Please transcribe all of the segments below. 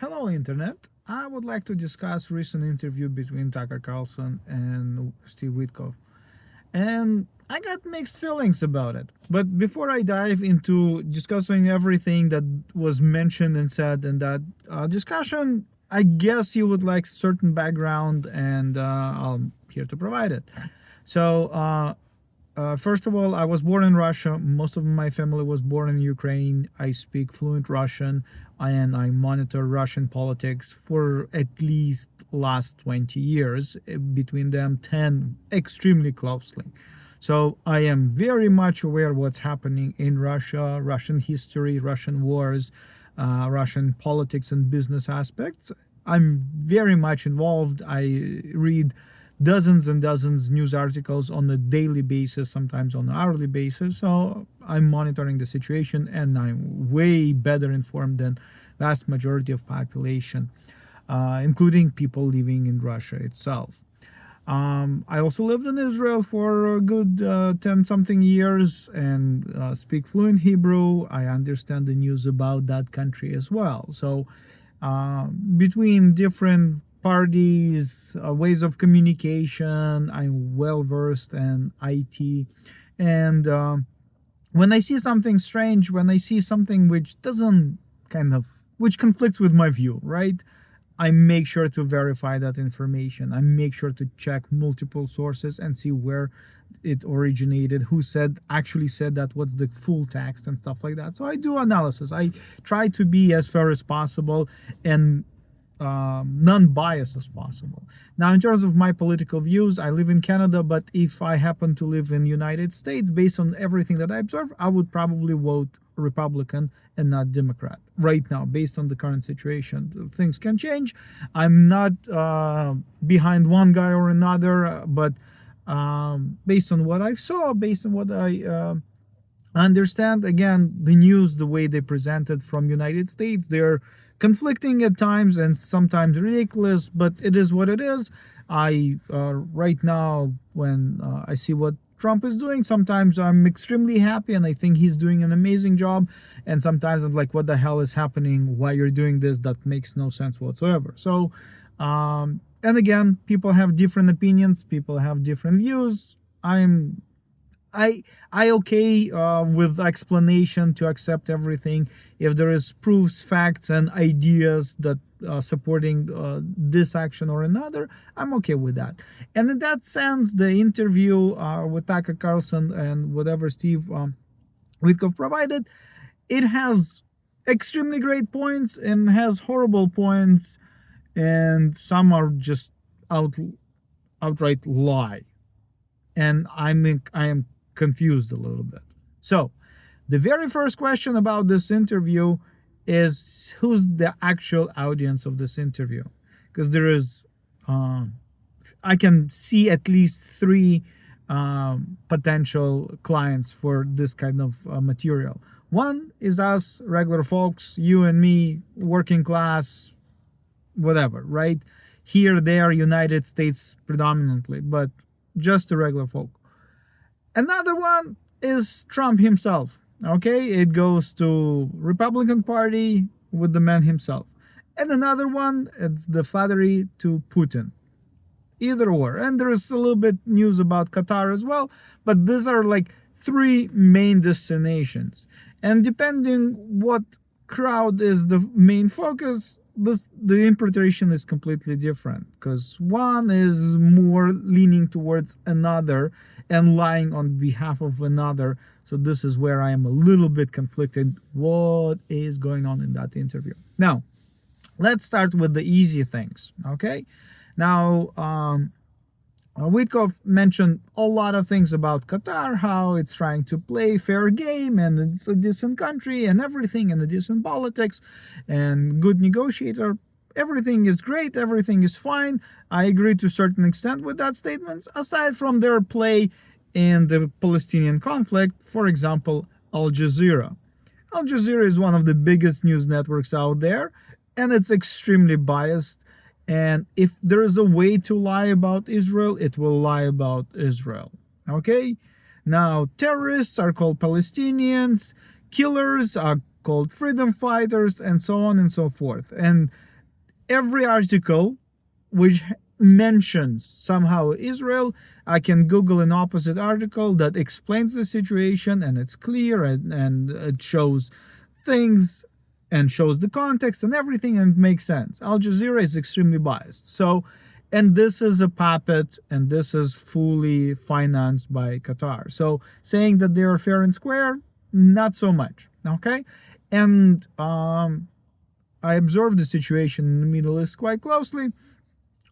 Hello, Internet. I would like to discuss recent interview between Tucker Carlson and Steve Witkoff. And I got mixed feelings about it. But before I dive into discussing everything that was mentioned and said in that discussion, I guess you would like certain background, and I'm here to provide it. So, first of all, I was born in Russia. Most of my family was born in Ukraine. I speak fluent Russian, and I monitor Russian politics for at least last 20 years, between them 10 extremely closely. So I am very much aware what's happening in Russia, Russian history, Russian wars, Russian politics and business aspects. I'm very much involved. I read dozens and dozens news articles on a daily basis, sometimes on an hourly basis. So I'm monitoring the situation, and I'm way better informed than vast majority of population, including people living in Russia itself. I also lived in Israel for a good 10 something years and speak fluent Hebrew. I understand the news about that country as well. So between different parties, ways of communication, I'm well versed in IT. And when I see something strange, when I see something which doesn't which conflicts with my view, right? I make sure to verify that information. I make sure to check multiple sources and see where it originated, who actually said that, what's the full text and stuff like that. So I do analysis. I try to be as fair as possible and non-biased as possible. Now, in terms of my political views, I live in Canada, but if I happen to live in the United States, based on everything that I observe, I would probably vote Republican and not Democrat right now, based on the current situation. Things can change. I'm not behind one guy or another, but based on what I saw, based on what I understand, again, the news, the way they presented from United States, they're conflicting at times and sometimes ridiculous, but it is what it is. I right now, when I see what Trump is doing, sometimes I'm extremely happy and I think he's doing an amazing job, and sometimes I'm like, what the hell is happening? Why you're doing this? That makes no sense whatsoever. So and again, people have different opinions, people have different views. I okay with explanation to accept everything if there is proofs, facts, and ideas that supporting this action or another. I'm okay with that. And in that sense, the interview with Tucker Carlson and whatever Steve Witkoff provided, it has extremely great points and has horrible points, and some are just outright lie. And I am confused a little bit. So, the very first question about this interview is, who's the actual audience of this interview? Because there is, I can see at least three potential clients for this kind of material. One is us, regular folks, you and me, working class, whatever, right? Here, there, United States predominantly, but just the regular folk. Another one is Trump himself. Okay, it goes to Republican Party with the man himself. And another one, it's the flattery to Putin. Either or. And there's a little bit news about Qatar as well, but these are like three main destinations. And depending what crowd is the main focus, the interpretation is completely different, because one is more leaning towards another and lying on behalf of another. So this is where I am a little bit conflicted. What is going on in that interview? Now, let's start with the easy things. Okay, now Witkoff mentioned a lot of things about Qatar, how it's trying to play fair game and it's a decent country and everything, and a decent politics and good negotiator. Everything is great, everything is fine. I agree to a certain extent with that statement, aside from their play in the Palestinian conflict. For example, Al Jazeera. Al Jazeera is one of the biggest news networks out there, and it's extremely biased. And if there is a way to lie about Israel, it will lie about Israel. Okay? Now, terrorists are called Palestinians, killers are called freedom fighters, and so on and so forth. And every article which mentions somehow Israel, I can Google an opposite article that explains the situation, and it's clear, and it shows things and shows the context and everything, and it makes sense. Al Jazeera is extremely biased. So, and this is a puppet, and this is fully financed by Qatar. So saying that they are fair and square, not so much. Okay. And I observed the situation in the Middle East quite closely.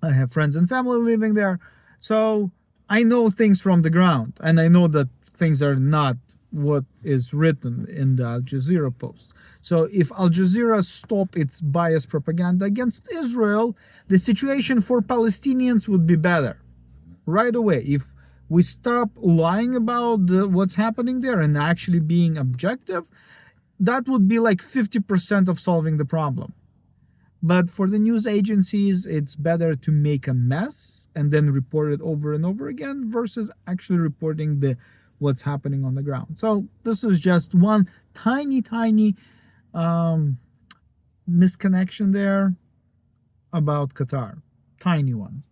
I have friends and family living there. So I know things from the ground, and I know that things are not what is written in the Al Jazeera post. So if Al Jazeera stop its biased propaganda against Israel, the situation for Palestinians would be better right away. If we stop lying about what's happening there and actually being objective, that would be like 50% of solving the problem. But for the news agencies, it's better to make a mess and then report it over and over again versus actually reporting what's happening on the ground. So this is just one tiny misconnection there about Qatar. Tiny one.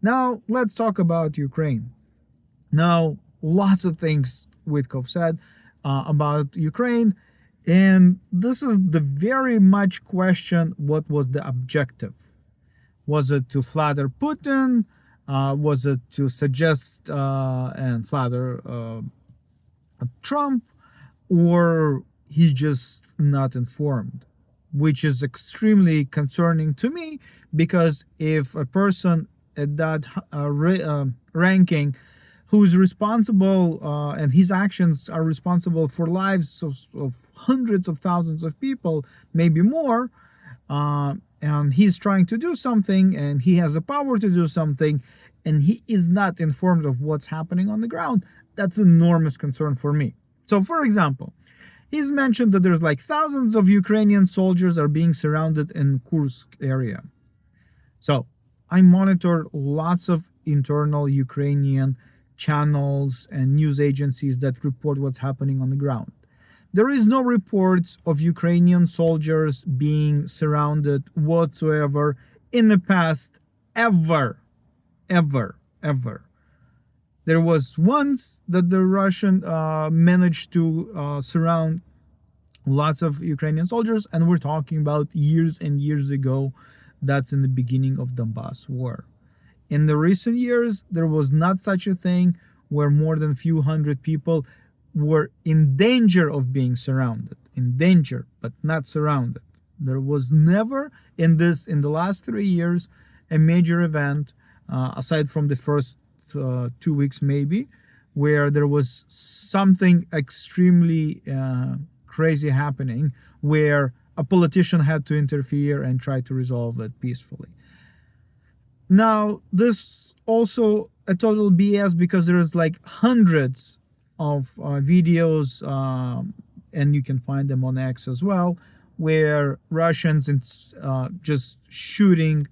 Now let's talk about Ukraine. Now, lots of things Witkoff said about Ukraine. And this is the very much question, what was the objective? Was it to flatter Putin? Was it to suggest and flatter Trump? Or he just not informed? Which is extremely concerning to me, because if a person at that ranking who's responsible and his actions are responsible for lives of hundreds of thousands of people, maybe more, and he's trying to do something and he has the power to do something, and he is not informed of what's happening on the ground, that's an enormous concern for me. So for example, he's mentioned that there's like thousands of Ukrainian soldiers are being surrounded in Kursk area. So I monitor lots of internal Ukrainian channels and news agencies that report what's happening on the ground. There is no reports of Ukrainian soldiers being surrounded whatsoever in the past, ever. There was once that the Russian managed to surround lots of Ukrainian soldiers, and we're talking about years and years ago. That's in the beginning of Donbass war. In the recent years, there was not such a thing where more than a few hundred people were in danger of being surrounded. In danger, but not surrounded. There was never in the last 3 years, a major event, aside from the first 2 weeks maybe, where there was something extremely crazy happening, where a politician had to interfere and try to resolve it peacefully. Now, this also a total BS, because there's like hundreds of videos, and you can find them on X as well, where Russians just shooting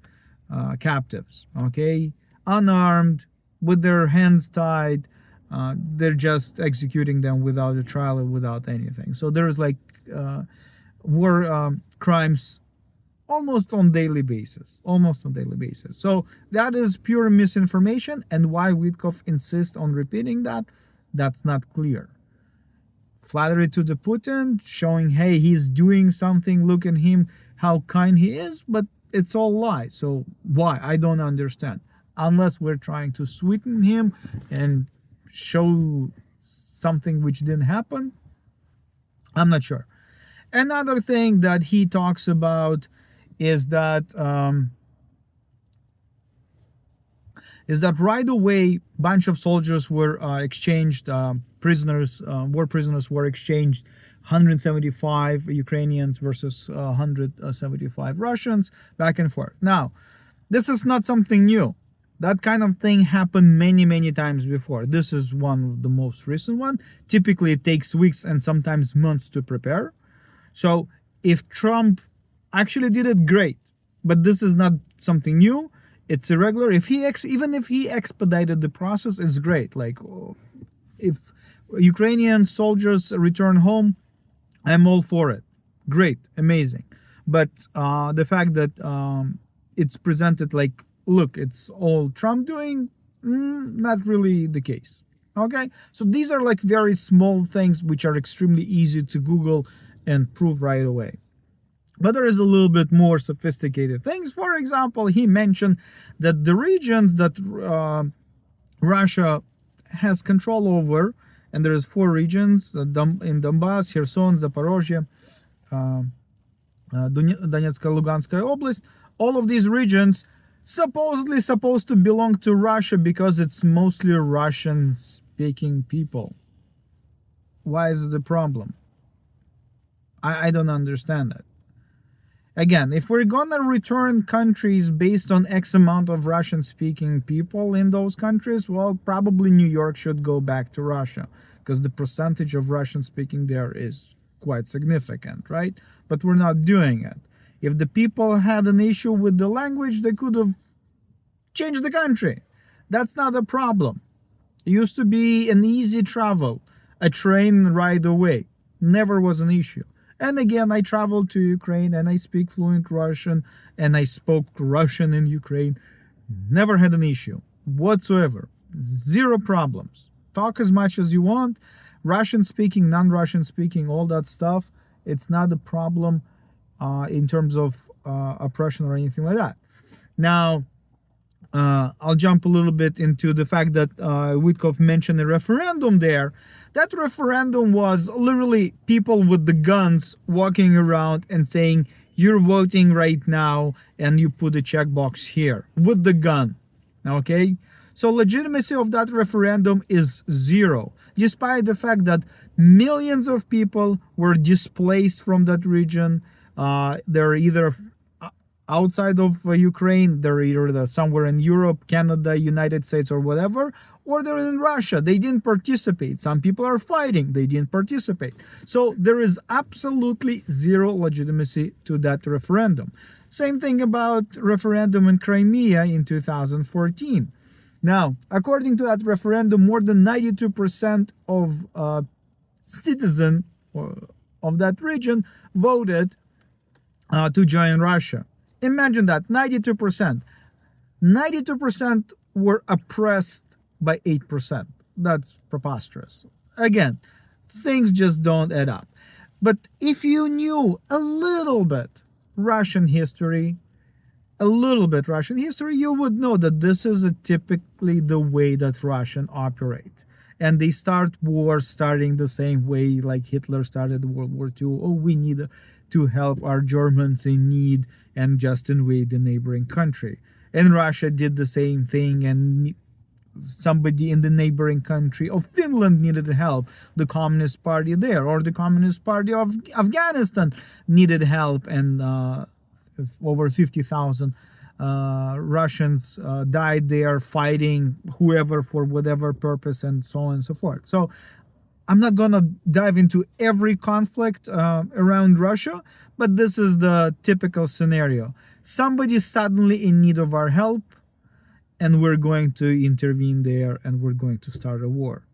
captives, okay, unarmed, with their hands tied. They're just executing them without a trial or without anything. So there's like war crimes almost on daily basis. So that is pure misinformation, and why Witkoff insists on repeating that, that's not clear. Flattery to the Putin, showing, hey, he's doing something, look at him, how kind he is, but it's all lies. So why? I don't understand. Unless we're trying to sweeten him and show something which didn't happen, I'm not sure. Another thing that he talks about is that right away, bunch of soldiers were exchanged, prisoners, war prisoners were exchanged, 175 Ukrainians versus 175 Russians, back and forth. Now, this is not something new. That kind of thing happened many times before. This is one of the most recent one. Typically, it takes weeks and sometimes months to prepare. So if Trump actually did it, great. But this is not something new. It's irregular. Even if he expedited the process, it's great. Like, if Ukrainian soldiers return home, I'm all for it. Great, amazing. But the fact that it's presented like, look, it's all Trump doing, not really the case. Okay, so these are like very small things which are extremely easy to Google and prove right away. But there is a little bit more sophisticated things. For example, he mentioned that the regions that Russia has control over, and there is 4 regions in Donbass, Kherson, Zaporozhye, Donetsk, Luganskaya Oblast. All of these regions supposedly supposed to belong to Russia because it's mostly Russian-speaking people. Why is it a problem? I don't understand that. Again, if we're gonna return countries based on X amount of Russian-speaking people in those countries, well, probably New York should go back to Russia, because the percentage of Russian-speaking there is quite significant, right? But we're not doing it. If the people had an issue with the language, they could have changed the country. That's not a problem. It used to be an easy travel, a train ride away. Never was an issue. And again, I traveled to Ukraine and I speak fluent Russian and I spoke Russian in Ukraine. Never had an issue whatsoever. Zero problems. Talk as much as you want. Russian speaking, non-Russian speaking, all that stuff. It's not a problem in terms of oppression or anything like that. Now, I'll jump a little bit into the fact that Witkoff mentioned a referendum there. That referendum was literally people with the guns walking around and saying, you're voting right now, and you put a checkbox here with the gun. Okay? So legitimacy of that referendum is zero, despite the fact that millions of people were displaced from that region. They're either outside of Ukraine, they're either somewhere in Europe, Canada, United States, or whatever, or they're in Russia. They didn't participate. Some people are fighting. They didn't participate. So there is absolutely zero legitimacy to that referendum. Same thing about referendum in Crimea in 2014. Now, according to that referendum, more than 92% of citizens of that region voted to join Russia. Imagine that, 92%. 92% were oppressed by 8%. That's preposterous. Again, things just don't add up. But if you knew a little bit Russian history, you would know that this is typically the way that Russians operate. And they start wars starting the same way like Hitler started World War II. Oh, we need to help our Germans in need and just invade the neighboring country. And Russia did the same thing, and somebody in the neighboring country of Finland needed help. The Communist Party there, or the Communist Party of Afghanistan needed help, and over 50,000 Russians died there fighting whoever for whatever purpose, and so on and so forth. So I'm not gonna dive into every conflict around Russia, but this is the typical scenario. Somebody's suddenly in need of our help, and we're going to intervene there, and we're going to start a war.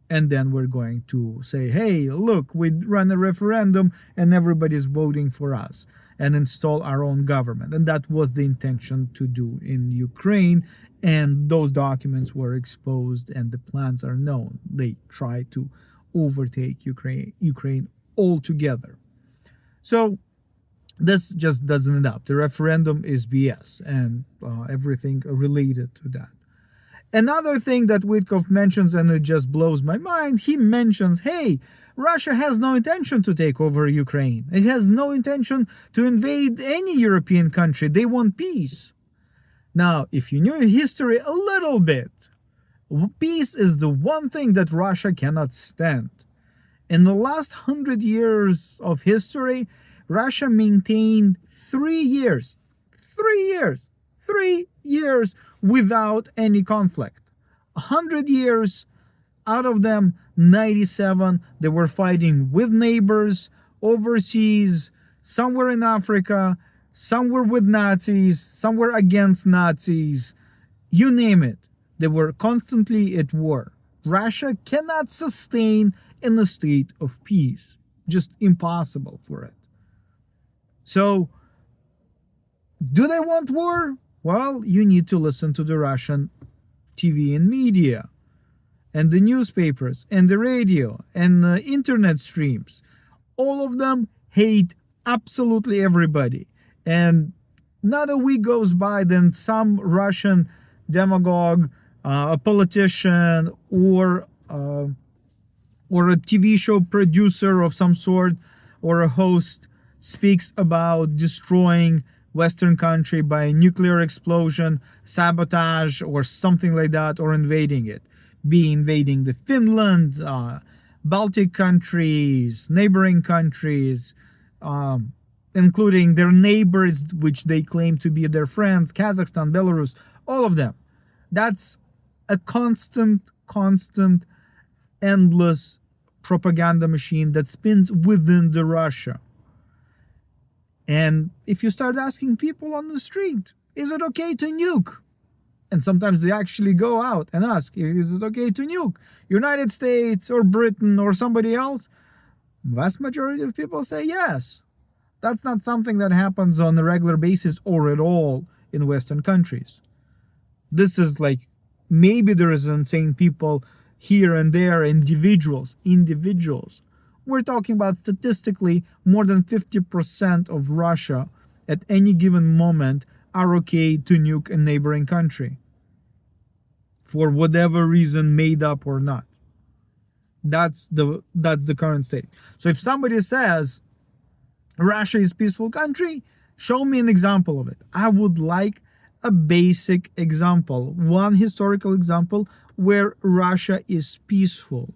And then we're going to say, hey, look, we run a referendum and everybody's voting for us, and install our own government. And that was the intention to do in Ukraine. And those documents were exposed and the plans are known. They tried to overtake Ukraine altogether. So this just doesn't add up. The referendum is BS, and everything related to that. Another thing that Witkoff mentions, and it just blows my mind, he mentions, hey, Russia has no intention to take over Ukraine. It has no intention to invade any European country. They want peace. Now, if you knew history a little bit, peace is the one thing that Russia cannot stand. In the last 100 years of history, Russia maintained 3 years without any conflict. 100 years, out of them, 97, they were fighting with neighbors, overseas, somewhere in Africa, somewhere with Nazis, somewhere against Nazis, you name it. They were constantly at war. Russia cannot sustain in a state of peace. Just impossible for it. So Do they want war? Well, you need to listen to the Russian TV and media, and the newspapers, and the radio, and the internet streams. All of them hate absolutely everybody. And not a week goes by, then some Russian demagogue, a politician, or a TV show producer of some sort, or a host, speaks about destroying Western country by a nuclear explosion, sabotage, or something like that, or invading it. Be invading the Finland, Baltic countries, neighboring countries, including their neighbors, which they claim to be their friends, Kazakhstan, Belarus, all of them. That's a constant, endless propaganda machine that spins within the Russia. And if you start asking people on the street, is it okay to nuke? And sometimes they actually go out and ask, is it okay to nuke United States or Britain or somebody else? Vast majority of people say yes. That's not something that happens on a regular basis or at all in Western countries. This is like, maybe there is insane people here and there, individuals. We're talking about statistically more than 50% of Russia at any given moment are okay to nuke a neighboring country for whatever reason, made up or not. That's the current state. So if somebody says Russia is a peaceful country, show me an example of it. I would like a basic example, one historical example where Russia is peaceful,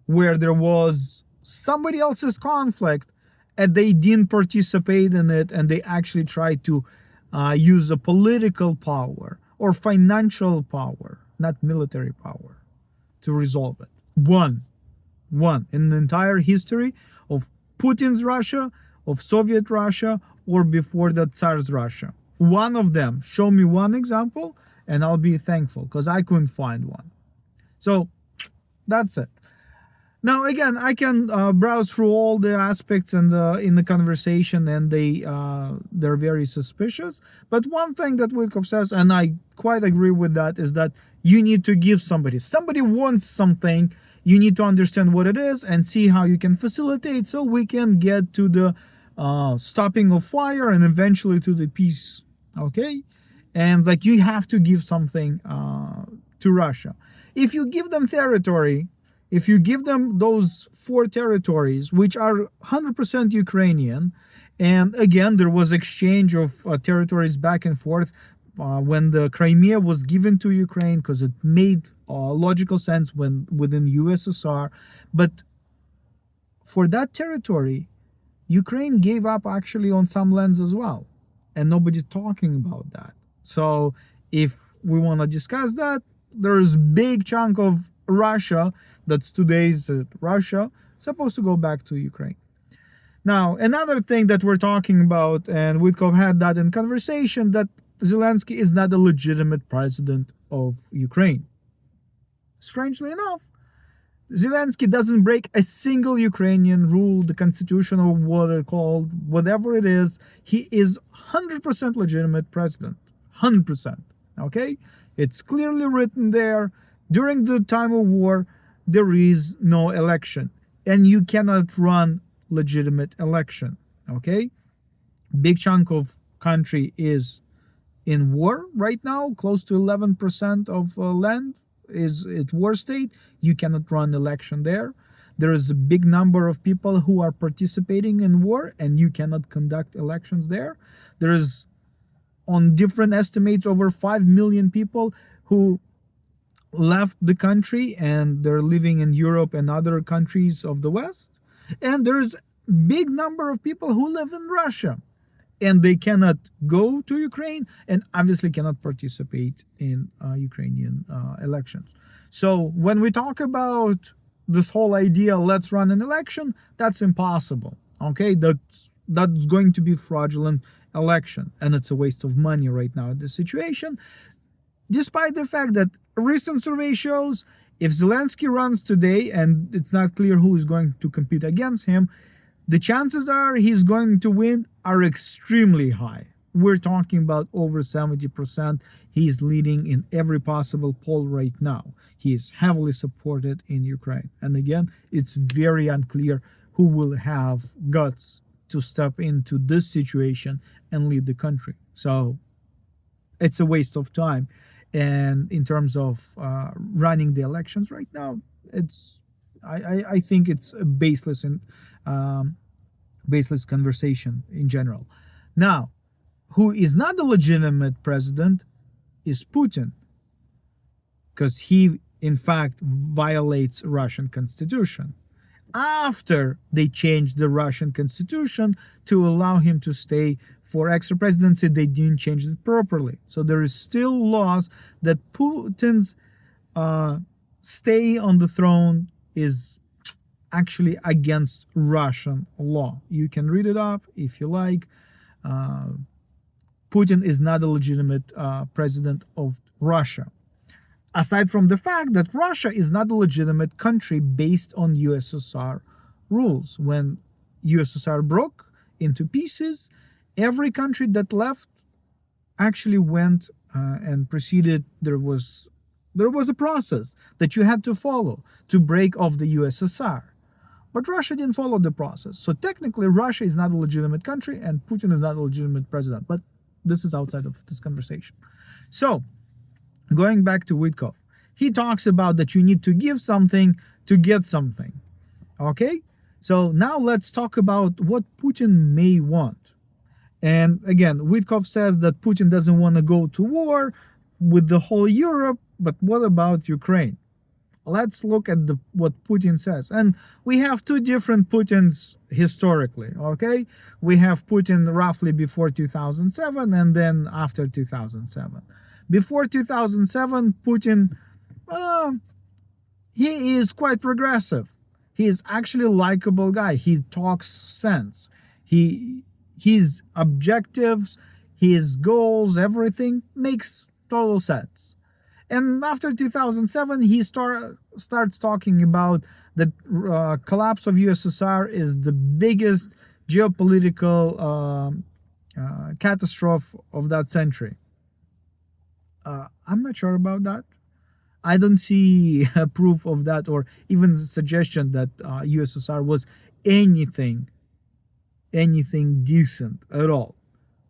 where there was somebody else's conflict and they didn't participate in it, and they actually tried to use a political power or financial power, not military power, to resolve it. One in the entire history of Putin's Russia, of Soviet Russia, or before that Tsar's Russia. One of them. Show me one example and I'll be thankful, because I couldn't find one. So that's it. Now again, I can browse through all the aspects in the conversation, and they're very suspicious. But one thing that Witkoff says, and I quite agree with that, is that you need to give somebody wants something, you need to understand what it is and see how you can facilitate, so we can get to the stopping of fire and eventually to the peace. Okay? And like, you have to give something to Russia. If you give them territory, if you give them those 4 territories, which are 100% Ukrainian, and again, there was exchange of territories back and forth when the Crimea was given to Ukraine, because it made logical sense within USSR. But for that territory, Ukraine gave up actually on some lands as well, and nobody's talking about that. So if we want to discuss that, there's big chunk of Russia, that's today's Russia, supposed to go back to Ukraine. Now, another thing that we're talking about, and Witkoff had that in conversation, that Zelensky is not a legitimate president of Ukraine. Strangely enough, Zelensky doesn't break a single Ukrainian rule, the constitution, or what it's called, whatever it is. He is 100% legitimate president. 100%. Okay? It's clearly written there. During the time of war, there is no election, and you cannot run legitimate election. Okay? Big chunk of country is in war right now. Close to 11% of land is at war state. You cannot run election there. There is a big number of people who are participating in war, and you cannot conduct elections there. There is, on different estimates, over 5 million people who left the country, and they're living in Europe and other countries of the West. And there's a big number of people who live in Russia, and they cannot go to Ukraine, and obviously cannot participate in Ukrainian elections. So when we talk about this whole idea, let's run an election, that's impossible. Okay, that's going to be fraudulent election, and it's a waste of money right now in this situation. Despite the fact that recent survey shows, if Zelensky runs today, and it's not clear who is going to compete against him, the chances are he's going to win are extremely high. we're talking about over 70%. He's leading in every possible poll right now. He is heavily supported in Ukraine. And again, it's very unclear who will have guts to step into this situation and lead the country. So it's a waste of time. And in terms of running the elections right now, it's I think it's a um, baseless conversation in general. Now, who is not the legitimate president is Putin, because he in fact violates Russian constitution. After they changed the Russian constitution to allow him to stay for extra presidency, they didn't change it properly. So there is still laws that Putin's stay on the throne is actually against Russian law. You can read it up if you like. Putin is not a legitimate president of Russia. Aside from the fact that Russia is not a legitimate country based on USSR rules. When USSR broke into pieces, every country that left actually went and proceeded. There was a process that you had to follow to break off the USSR. But Russia didn't follow the process. So technically, Russia is not a legitimate country and Putin is not a legitimate president. But this is outside of this conversation. So, going back to Witkoff, he talks about that you need to give something to get something. Okay? So now let's talk about what Putin may want. And again, Witkoff says that Putin doesn't want to go to war with the whole Europe, but what about Ukraine? Let's look at what Putin says. And we have two different Putins historically, okay? We have Putin roughly before 2007 and then after 2007. Before 2007, Putin, he is quite progressive. He is actually a likable guy. He talks sense. His objectives, his goals, everything makes total sense. And after 2007, he starts talking about the collapse of USSR is the biggest geopolitical catastrophe of that century. I'm not sure about that. I don't see proof of that or even the suggestion that USSR was anything decent at all.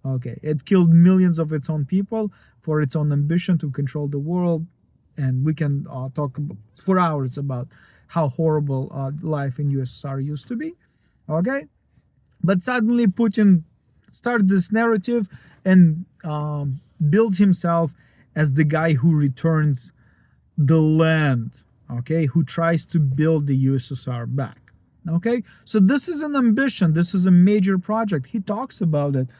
Okay, it killed millions of its own people for its own ambition to control the world, and we can talk for hours about how horrible life in USSR used to be. Okay, but suddenly Putin started this narrative and builds himself as the guy who returns the land, okay, who tries to build the USSR back. Okay, so this is an ambition, this is a major project. He talks about it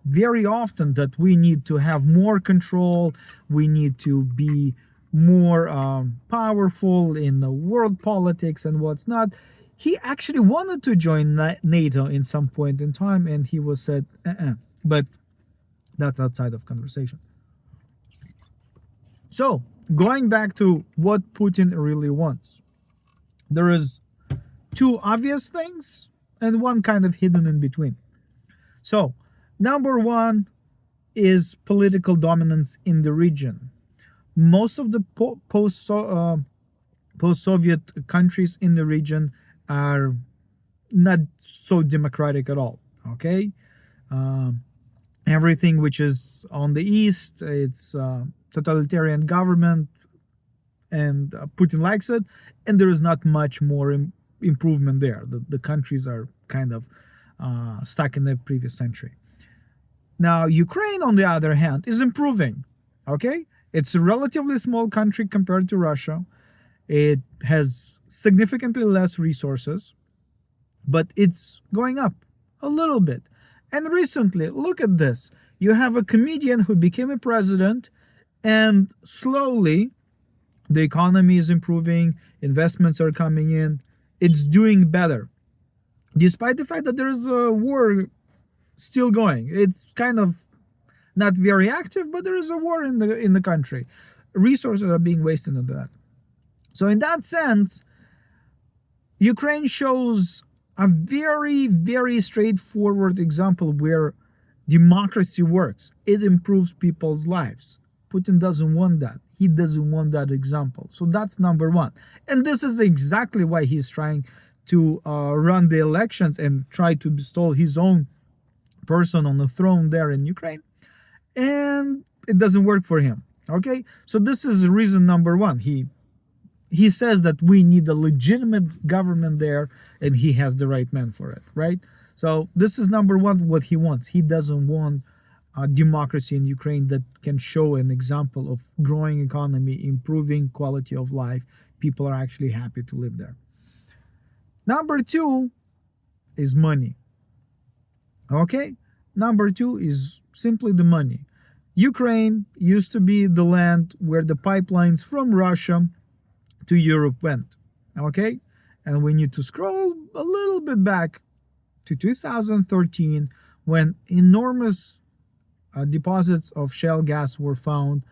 very often, that we need to have more control, we need to be more powerful in the world politics and what's not. He actually wanted to join NATO in some point in time, and he was said, but that's outside of conversation. So, going back to what Putin really wants, there is two obvious things and one kind of hidden in between. So, number one is political dominance in the region. Most of the post-Soviet countries in the region are not so democratic at all, okay? Everything which is on the east, it's totalitarian government, and Putin likes it, and there is not much more improvement there. The countries are kind of stuck in the previous century. Now, Ukraine, on the other hand, is improving, okay? It's a relatively small country compared to Russia. It has significantly less resources, but it's going up a little bit. And recently, look at this. You have a comedian who became a president, and slowly the economy is improving, investments are coming in, it's doing better. Despite the fact that there is a war still going. It's kind of not very active, but there is a war in the country. Resources are being wasted on that. So in that sense, Ukraine shows a very, very straightforward example where Democracy works. It improves people's lives. Putin doesn't want that. He doesn't want that example. So that's number one. And this is exactly why he's trying to run the elections and try to install his own person on the throne there in Ukraine. And it doesn't work for him. Okay? So this is reason number one. He says that we need a legitimate government there, and he has the right man for it, right? So this is number one, what he wants. He doesn't want democracy in Ukraine that can show an example of growing economy, improving quality of life. People are actually happy to live there. Number two is money. Okay? Number two is simply the money. Ukraine used to be the land where the pipelines from Russia to Europe went. Okay? And we need to scroll a little bit back to 2013 when enormous deposits of shale gas were found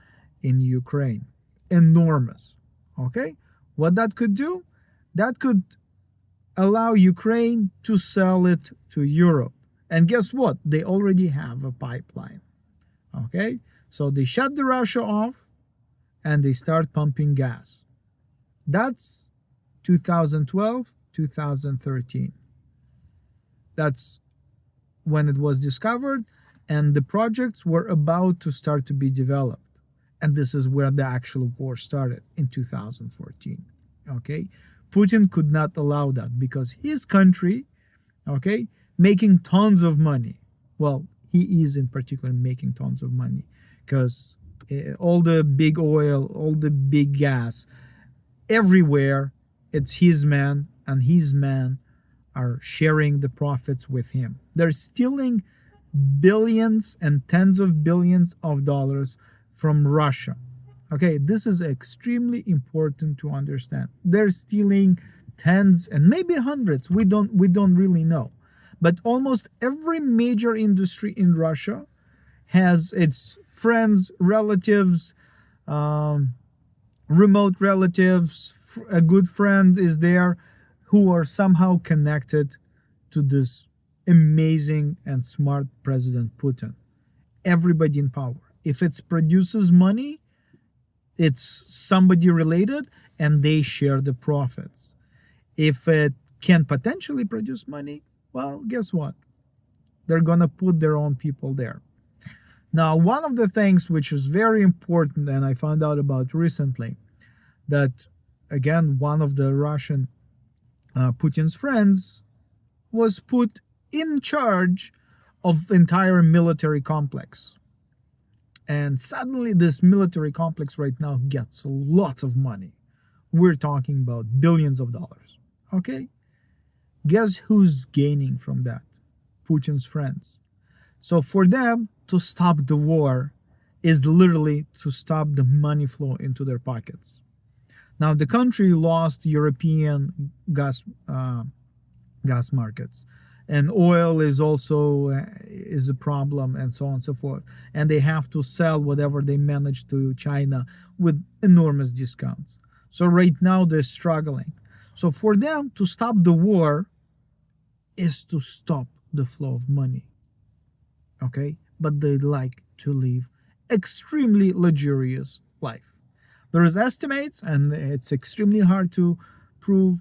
in Ukraine. Enormous. Okay? What that could do? That could allow Ukraine to sell it to Europe. And guess what? They already have a pipeline. Okay? So they shut the Russia off and they start pumping gas. That's 2012, 2013. That's when it was discovered, and the projects were about to start to be developed. And this is where the actual war started in 2014. Okay? Putin could not allow that because his country, okay, making tons of money. Well, he is in particular making tons of money because all the big oil, all the big gas, everywhere, it's his man, and his men are sharing the profits with him. They're stealing billions and tens of billions of dollars from Russia. Okay, this is extremely important to understand. They're stealing tens and maybe hundreds. We don't really know. But almost every major industry in Russia has its friends, relatives, remote relatives, a good friend is there who are somehow connected to this amazing and smart President Putin. Everybody in power. If it produces money, it's somebody related and they share the profits. If it can potentially produce money, well, guess what? They're going to put their own people there. Now, one of the things which is very important, and I found out about recently, that again, one of the Russian Putin's friends was put in charge of entire military complex. And suddenly this military complex right now gets lots of money. We're talking about billions of dollars. Okay? Guess who's gaining from that? Putin's friends. So for them to stop the war is literally to stop the money flow into their pockets. Now the country lost European gas markets, and oil is also is a problem, and so on and so forth. And they have to sell whatever they manage to China with enormous discounts. So right now they're struggling. So for them to stop the war is to stop the flow of money. Okay? But they like to live extremely luxurious life. There's estimates, and it's extremely hard to prove,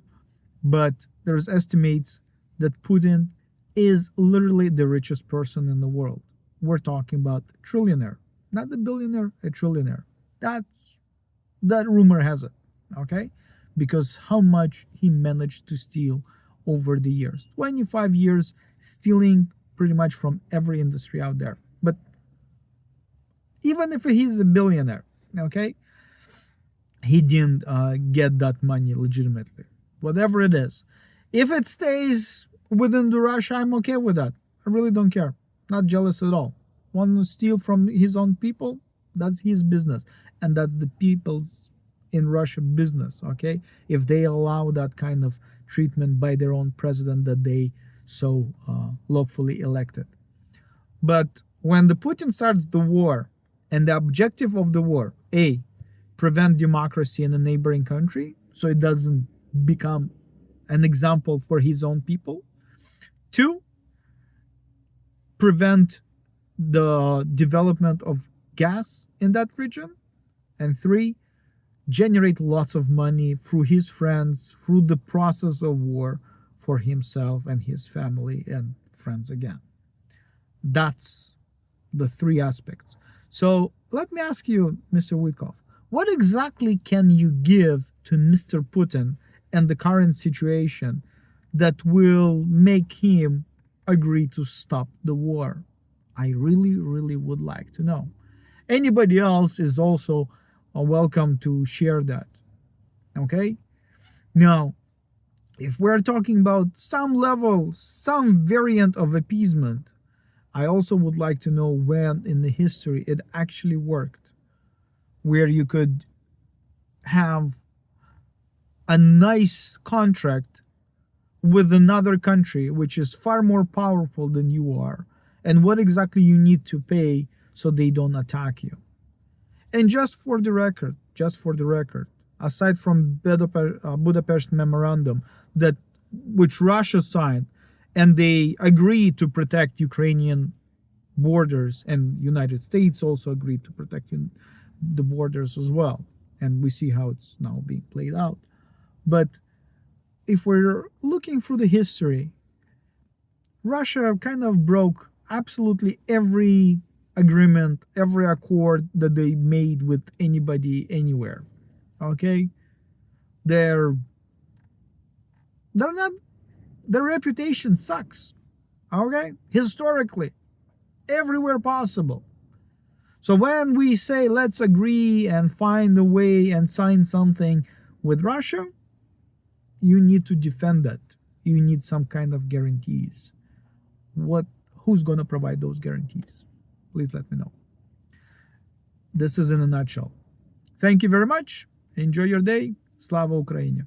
but there's estimates that Putin is literally the richest person in the world. We're talking about a trillionaire, not a billionaire, a trillionaire. That rumor has it, okay? Because how much he managed to steal over the years. 25 years stealing pretty much from every industry out there. But even if he's a billionaire, okay, he didn't get that money legitimately. Whatever it is. If it stays within the Russia, I'm okay with that. I really don't care. Not jealous at all. Want to steal from his own people? That's his business. And that's the people's in Russia business, okay? If they allow that kind of treatment by their own president that they so lawfully elected. But when the Putin starts the war, and the objective of the war, A, prevent democracy in a neighboring country so it doesn't become an example for his own people. 2, prevent the development of gas in that region. And three, generate lots of money through his friends, through the process of war for himself and his family and friends again. That's the three aspects. So let me ask you, Mr. Witkoff, what exactly can you give to Mr. Putin and the current situation that will make him agree to stop the war? I really, really would like to know. Anybody else is also welcome to share that. Okay? Now, if we're talking about some level, some variant of appeasement, I also would like to know when in the history it actually worked, where you could have a nice contract with another country which is far more powerful than you are, and what exactly you need to pay so they don't attack you. And just for the record, aside from Budapest memorandum that which Russia signed, and they agreed to protect Ukrainian borders, and United States also agreed to protect the borders as well. And we see how it's now being played out. But if we're looking through the history, Russia kind of broke absolutely every agreement, every accord that they made with anybody anywhere. Okay? They're not, their reputation sucks. Okay? Historically, everywhere possible. So when we say let's agree and find a way and sign something with Russia, you need to defend that. You need some kind of guarantees. Who's going to provide those guarantees? Please let me know. This is in a nutshell. Thank you very much. Enjoy your day. Slava Ukraini.